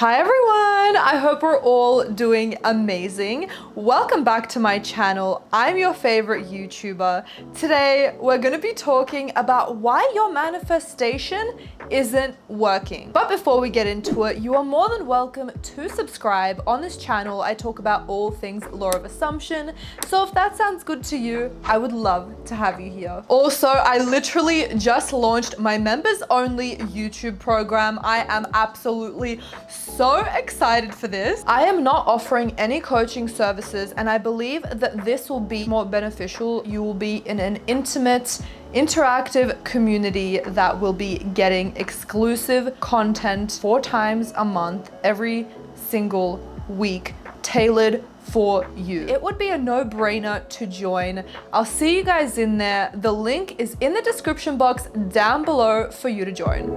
Hi everyone, I hope we're all doing amazing. Welcome back to my channel. I'm your favorite YouTuber. Today, we're gonna be talking about why your manifestation isn't working. But before we get into it, you are more than welcome to subscribe. On this channel, I talk about all things law of assumption. So if that sounds good to you, I would love to have you here. Also, I literally just launched my members only YouTube program. I am absolutely so excited for this. I am not offering any coaching services, and I believe that this will be more beneficial. You will be in an intimate, interactive community that will be getting exclusive content 4 times a month, every single week, tailored for you. It would be a no-brainer to join. I'll see you guys in there. The link is in the description box down below for you to join.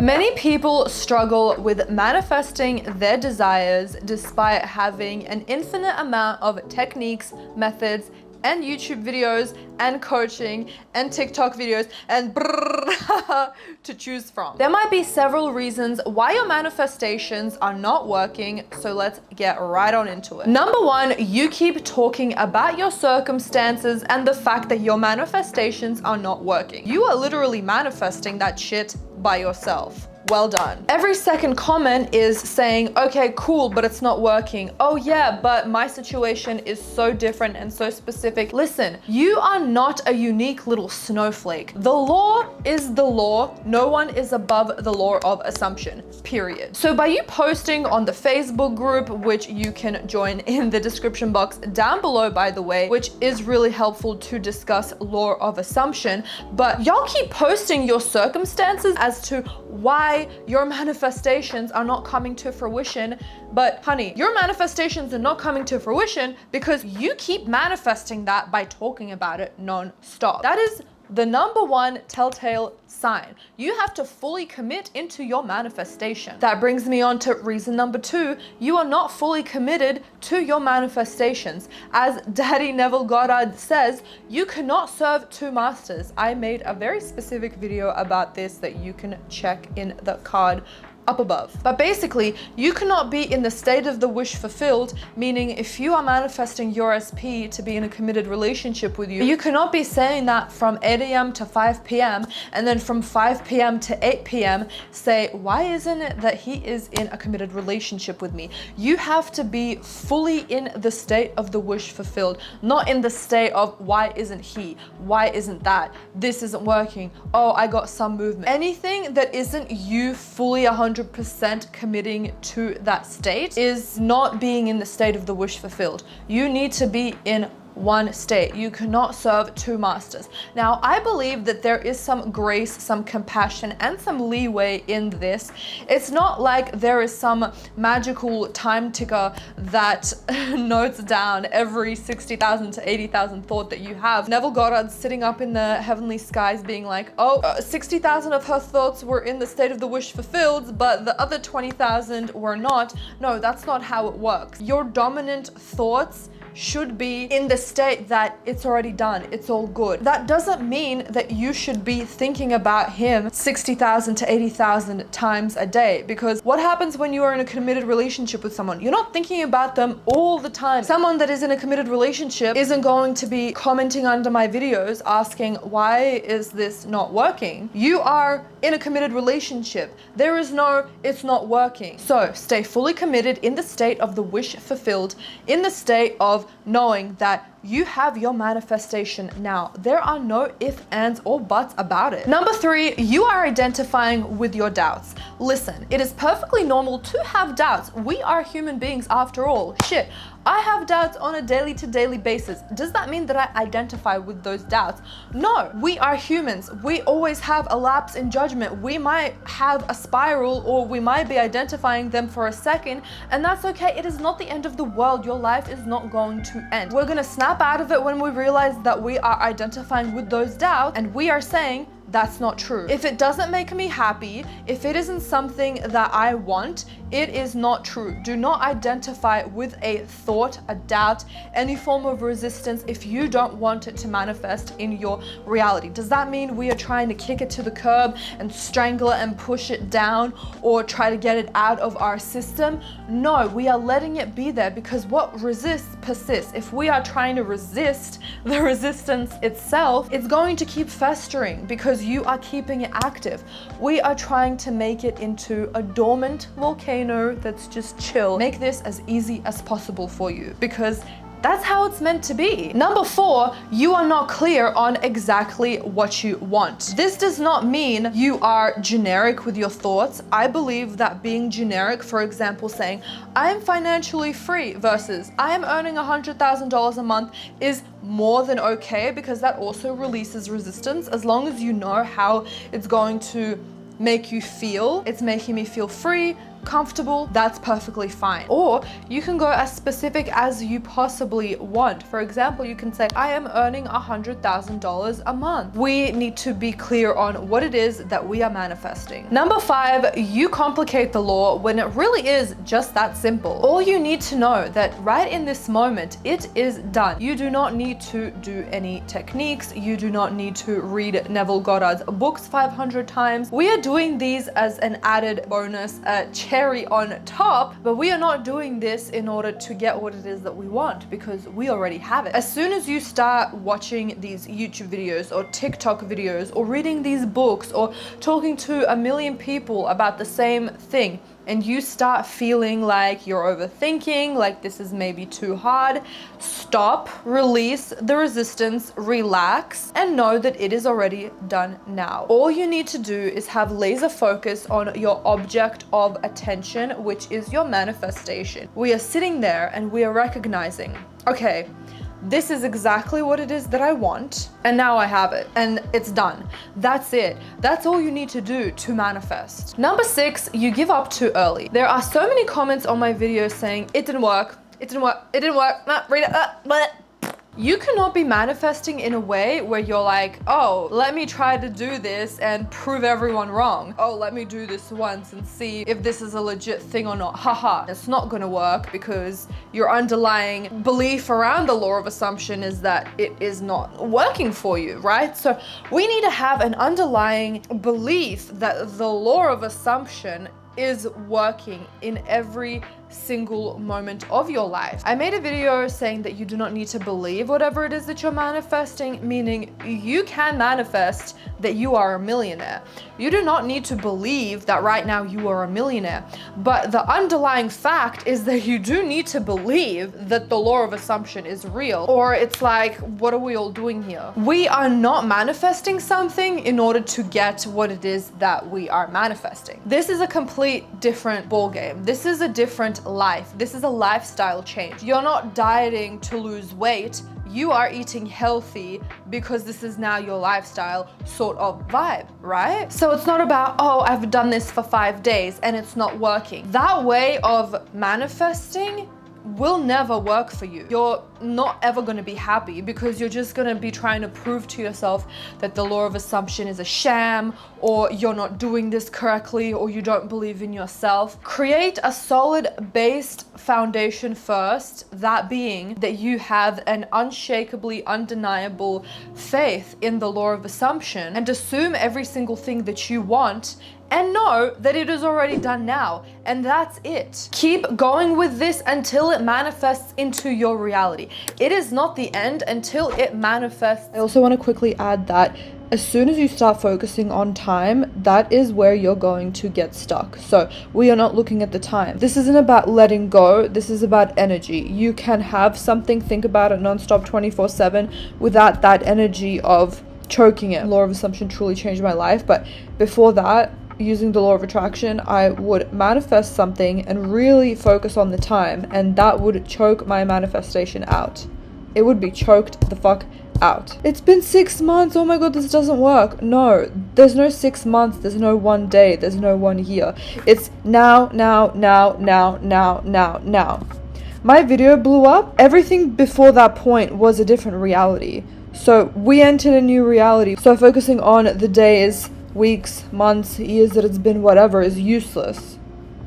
Many people struggle with manifesting their desires despite having an infinite amount of techniques, methods, and YouTube videos, and coaching, and TikTok videos, and to choose from. There might be several reasons why your manifestations are not working, so let's get right on into it. Number 1, you keep talking about your circumstances and the fact that your manifestations are not working. You are literally manifesting that shit by yourself. Well done. Every second comment is saying, okay, cool, but it's not working. Oh yeah, but my situation is so different and so specific. Listen, you are not a unique little snowflake. The law is the law. No one is above the law of assumption, period. So by you posting on the Facebook group, which you can join in the description box down below, by the way, which is really helpful to discuss law of assumption, but y'all keep posting your circumstances as to why your manifestations are not coming to fruition. But honey, your manifestations are not coming to fruition because you keep manifesting that by talking about it non-stop. That is the number 1 telltale sign. You have to fully commit into your manifestation. That brings me on to reason number 2. You are not fully committed to your manifestations. As Daddy Neville Goddard says, you cannot serve 2 masters. I made a very specific video about this that you can check in the card up above. But basically, you cannot be in the state of the wish fulfilled, meaning if you are manifesting your SP to be in a committed relationship with you, you cannot be saying that from 8 a.m. to 5 p.m. and then from 5 p.m. to 8 p.m. say, why isn't it that he is in a committed relationship with me? You have to be fully in the state of the wish fulfilled, not in the state of why isn't he? Why isn't that? This isn't working. Oh, I got some movement. Anything that isn't you fully 100% committing to that state is not being in the state of the wish fulfilled. You need to be in one state. You cannot serve 2 masters. Now, I believe that there is some grace, some compassion, and some leeway in this. It's not like there is some magical time ticker that notes down every 60,000 to 80,000 thought that you have. Neville Goddard's sitting up in the heavenly skies being like, 60,000 of her thoughts were in the state of the wish fulfilled, but the other 20,000 were not. No, that's not how it works. Your dominant thoughts should be in the state that it's already done, it's all good. That doesn't mean that you should be thinking about him 60,000 to 80,000 times a day, because what happens when you are in a committed relationship with someone? You're not thinking about them all the time. Someone that is in a committed relationship isn't going to be commenting under my videos asking, why is this not working? You are in a committed relationship. There is no, it's not working. So stay fully committed in the state of the wish fulfilled, in the state of knowing that you have your manifestation now. There are no ifs, ands, or buts about it. Number 3, you are identifying with your doubts. Listen, it is perfectly normal to have doubts. We are human beings after all. Shit, I have doubts on a daily to daily basis. Does that mean that I identify with those doubts? No, we are humans. We always have a lapse in judgment. We might have a spiral, or we might be identifying them for a second, and that's okay. It is not the end of the world. Your life is not going to end. We're gonna snap out of it when we realize that we are identifying with those doubts, and we are saying, that's not true. If it doesn't make me happy, if it isn't something that I want, it is not true. Do not identify with a thought, a doubt, any form of resistance if you don't want it to manifest in your reality. Does that mean we are trying to kick it to the curb and strangle it and push it down, or try to get it out of our system? No, we are letting it be there, because what resists persists. If we are trying to resist the resistance itself, it's going to keep festering because you are keeping it active. We are trying to make it into a dormant volcano that's just chill. Make this as easy as possible for you, because that's how it's meant to be. Number 4, you are not clear on exactly what you want. This does not mean you are generic with your thoughts. I believe that being generic, for example, saying, I am financially free versus I am earning $100,000 a month, is more than okay, because that also releases resistance. As long as you know how it's going to make you feel, it's making me feel free, comfortable, that's perfectly fine. Or you can go as specific as you possibly want. For example, you can say, I am earning $100,000 a month. We need to be clear on what it is that we are manifesting. Number 5, you complicate the law when it really is just that simple. All you need to know that right in this moment, it is done. You do not need to do any techniques. You do not need to read Neville Goddard's books 500 times. We are doing these as an added bonus, cherry on top, but we are not doing this in order to get what it is that we want, because we already have it. As soon as you start watching these YouTube videos or TikTok videos or reading these books or talking to a million people about the same thing, and you start feeling like you're overthinking, like this is maybe too hard, stop, release the resistance, relax, and know that it is already done now. All you need to do is have laser focus on your object of attention, which is your manifestation. We are sitting there and we are recognizing, okay, this is exactly what it is that I want, and now I have it, and it's done. That's it. That's all you need to do to manifest. Number 6, you give up too early. There are so many comments on my videos saying, it didn't work, it didn't work, it didn't work, Rita, but you cannot be manifesting in a way where you're like, oh, let me try to do this and prove everyone wrong. Oh, let me do this once and see if this is a legit thing or not. Haha, it's not gonna work, because your underlying belief around the law of assumption is that it is not working for you, right? So we need to have an underlying belief that the law of assumption is working in every single moment of your life. I made a video saying that you do not need to believe whatever it is that you're manifesting, meaning you can manifest that you are a millionaire. You do not need to believe that right now you are a millionaire, but the underlying fact is that you do need to believe that the law of assumption is real, or it's like, what are we all doing here? We are not manifesting something in order to get what it is that we are manifesting. This is a complete different ballgame. This is a different life. This is a lifestyle change. You're not dieting to lose weight. You are eating healthy because this is now your lifestyle sort of vibe, right? So it's not about, oh, I've done this for 5 days and it's not working. That way of manifesting will never work for you. You're not ever going to be happy, because you're just going to be trying to prove to yourself that the law of assumption is a sham, or you're not doing this correctly, or you don't believe in yourself. Create a solid based foundation first, that being that you have an unshakably undeniable faith in the law of assumption, and assume every single thing that you want and know that it is already done now, and that's it. Keep going with this until it manifests into your reality. It is not the end until it manifests. I also want to quickly add that as soon as you start focusing on time, that is where you're going to get stuck. So we are not looking at the time. This isn't about letting go. This is about energy. You can have something, think about it nonstop 24/7 without that energy of choking it. Law of assumption truly changed my life. But before that, using the law of attraction, I would manifest something and really focus on the time, and that would choke my manifestation out. It would be choked the fuck out. It's been 6 months, oh my god, this doesn't work. No, there's no 6 months, there's no 1 day, there's no 1 year. It's now. My video blew up. Everything before that point was a different reality. So we entered a new reality. So focusing on the days, weeks, months, years that it's been, whatever, is useless.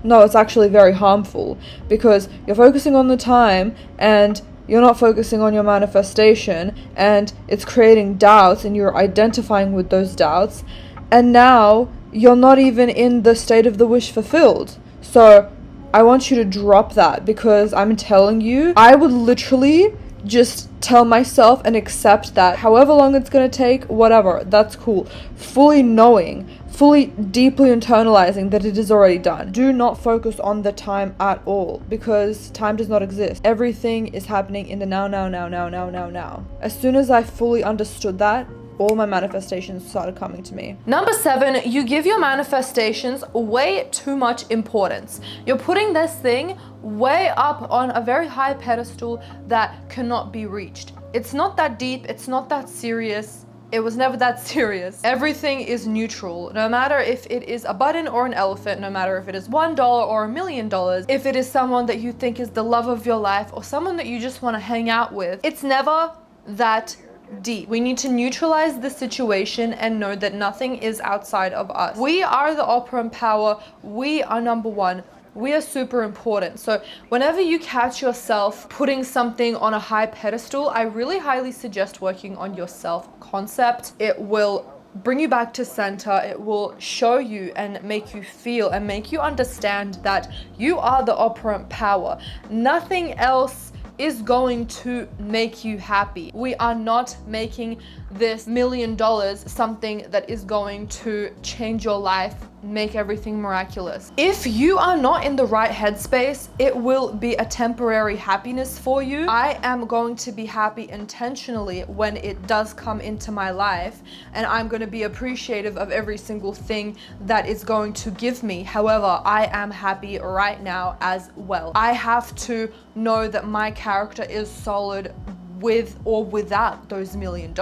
No, it's actually very harmful, because you're focusing on the time and you're not focusing on your manifestation, and it's creating doubts, and you're identifying with those doubts, and now you're not even in the state of the wish fulfilled. So I want you to drop that, because I'm telling you, I would literally just tell myself and accept that however long it's going to take, whatever, that's cool. Fully knowing, fully deeply internalizing that it is already done. Do not focus on the time at all, because time does not exist. Everything is happening in the now. As soon as I fully understood that, all my manifestations started coming to me. Number 7, you give your manifestations way too much importance. You're putting this thing way up on a very high pedestal that cannot be reached. It's not that deep, it's not that serious. It was never that serious. Everything is neutral. No matter if it is a button or an elephant, no matter if it is $1 or $1 million, if it is someone that you think is the love of your life or someone that you just want to hang out with, it's never that deep. We need to neutralize the situation and know that nothing is outside of us. We are the operant power. We are number one. We are super important. So whenever you catch yourself putting something on a high pedestal, I really highly suggest working on your self-concept. It will bring you back to center. It will show you and make you feel and make you understand that you are the operant power. Nothing else is going to make you happy. We are not making this $1 million something that is going to change your life, make everything miraculous. If you are not in the right headspace, it will be a temporary happiness for you. I am going to be happy intentionally when it does come into my life, and I'm going to be appreciative of every single thing that is going to give me. However, I am happy right now as well. I have to know that my character is solid with or without those $1 million.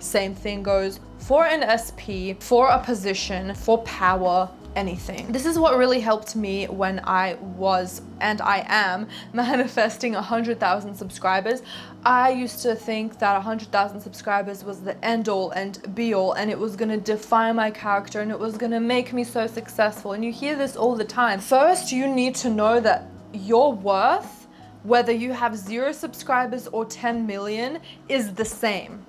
Same thing goes for an SP, for a position, for power, anything. This is what really helped me when I was, and I am, manifesting 100,000 subscribers. I used to think that 100,000 subscribers was the end all and be all, and it was gonna define my character, and it was gonna make me so successful. And you hear this all the time. First, you need to know that your worth, whether you have 0 subscribers or 10 million, is the same,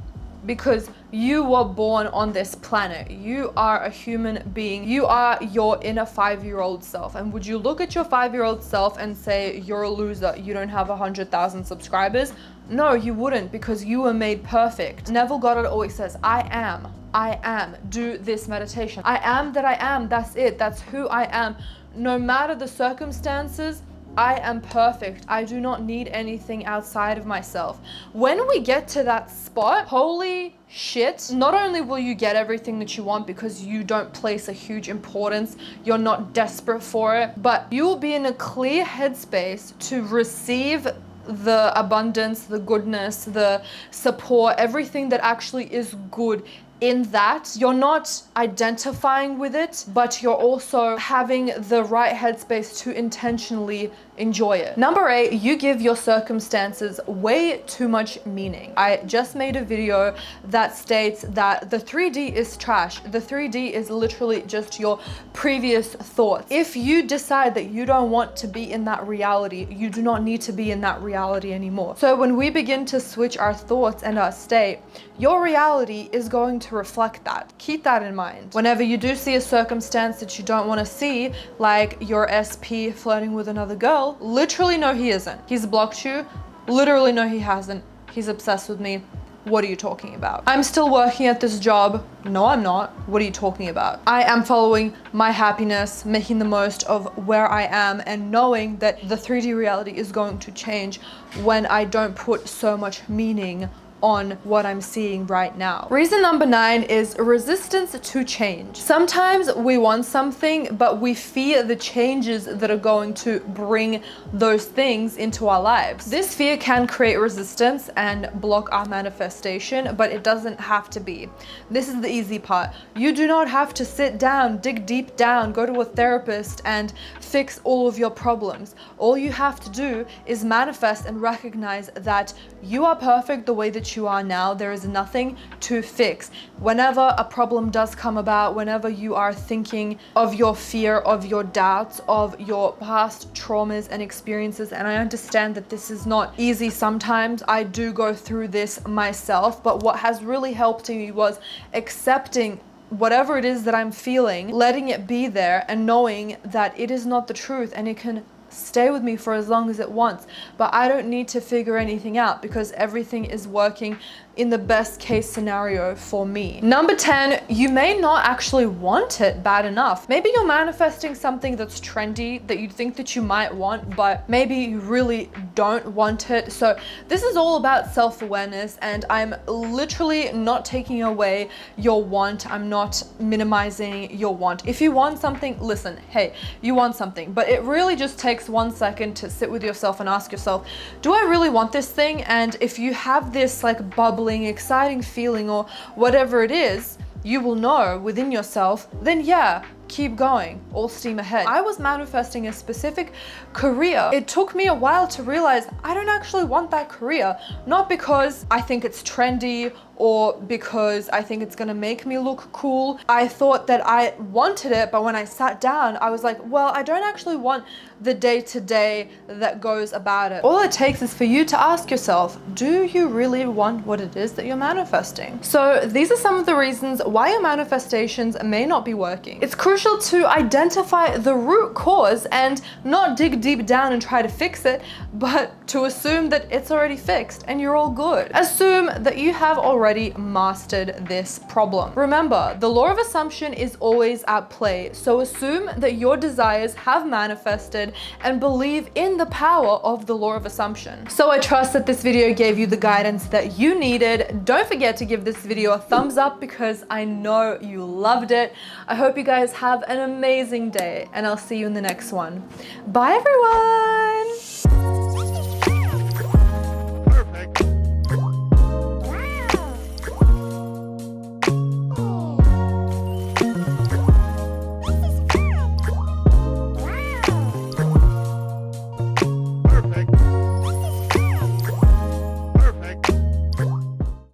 because you were born on this planet. You are a human being. You are your inner 5-year-old self. And would you look at your 5-year-old self and say, you're a loser, you don't have 100,000 subscribers? No, you wouldn't, because you were made perfect. Neville Goddard always says, I am, do this meditation. I am that I am, that's it, that's who I am. No matter the circumstances, I am perfect. I do not need anything outside of myself. When we get to that spot, holy shit, not only will you get everything that you want because you don't place a huge importance, you're not desperate for it, but you will be in a clear headspace to receive the abundance, the goodness, the support, everything that actually is good. In that, you're not identifying with it, but you're also having the right headspace to intentionally enjoy it. Number 8, you give your circumstances way too much meaning. I just made a video that states that the 3D is trash. The 3D is literally just your previous thoughts. If you decide that you don't want to be in that reality, you do not need to be in that reality anymore. So when we begin to switch our thoughts and our state, your reality is going to reflect that. Keep that in mind. Whenever you do see a circumstance that you don't want to see, like your SP flirting with another girl, literally no he isn't. He's blocked you. Literally no he hasn't. He's obsessed with me. What are you talking about? I'm still working at this job. No, I'm not. What are you talking about? I am following my happiness, making the most of where I am, and knowing that the 3D reality is going to change when I don't put so much meaning on what I'm seeing right now. Reason number 9 is resistance to change. Sometimes we want something, but we fear the changes that are going to bring those things into our lives. This fear can create resistance and block our manifestation, but it doesn't have to be. This is the easy part. You do not have to sit down, dig deep down, go to a therapist and fix all of your problems. All you have to do is manifest and recognize that you are perfect the way that that you are now, there is nothing to fix. Whenever a problem does come about, whenever you are thinking of your fear, of your doubts, of your past traumas and experiences, and I understand that this is not easy sometimes. I do go through this myself, but what has really helped me was accepting whatever it is that I'm feeling, letting it be there, and knowing that it is not the truth and it can stay with me for as long as it wants. But I don't need to figure anything out because everything is working in the best case scenario for me. Number 10, you may not actually want it bad enough. Maybe you're manifesting something that's trendy that you think that you might want, but maybe you really don't want it. So this is all about self-awareness, and I'm literally not taking away your want. I'm not minimizing your want. If you want something, listen, hey, you want something, but it really just takes 1 second to sit with yourself and ask yourself, do I really want this thing? And if you have this like bubbling, exciting feeling or whatever it is, you will know within yourself, then yeah, keep going, all steam ahead. I was manifesting a specific career. It took me a while to realize I don't actually want that career, not because I think it's trendy or because I think it's gonna make me look cool. I thought that I wanted it, but when I sat down, I was like, well, I don't actually want the day-to-day that goes about it. All it takes is for you to ask yourself, do you really want what it is that you're manifesting? So these are some of the reasons why your manifestations may not be working. It's crucial to identify the root cause and not dig deep down and try to fix it, but to assume that it's already fixed and you're all good. Assume that you have already mastered this problem. Remember, the law of assumption is always at play, so assume that your desires have manifested and believe in the power of the law of assumption. So I trust that this video gave you the guidance that you needed. Don't forget to give this video a thumbs up because I know you loved it. I hope you guys have an amazing day, and I'll see you in the next one. Bye everyone!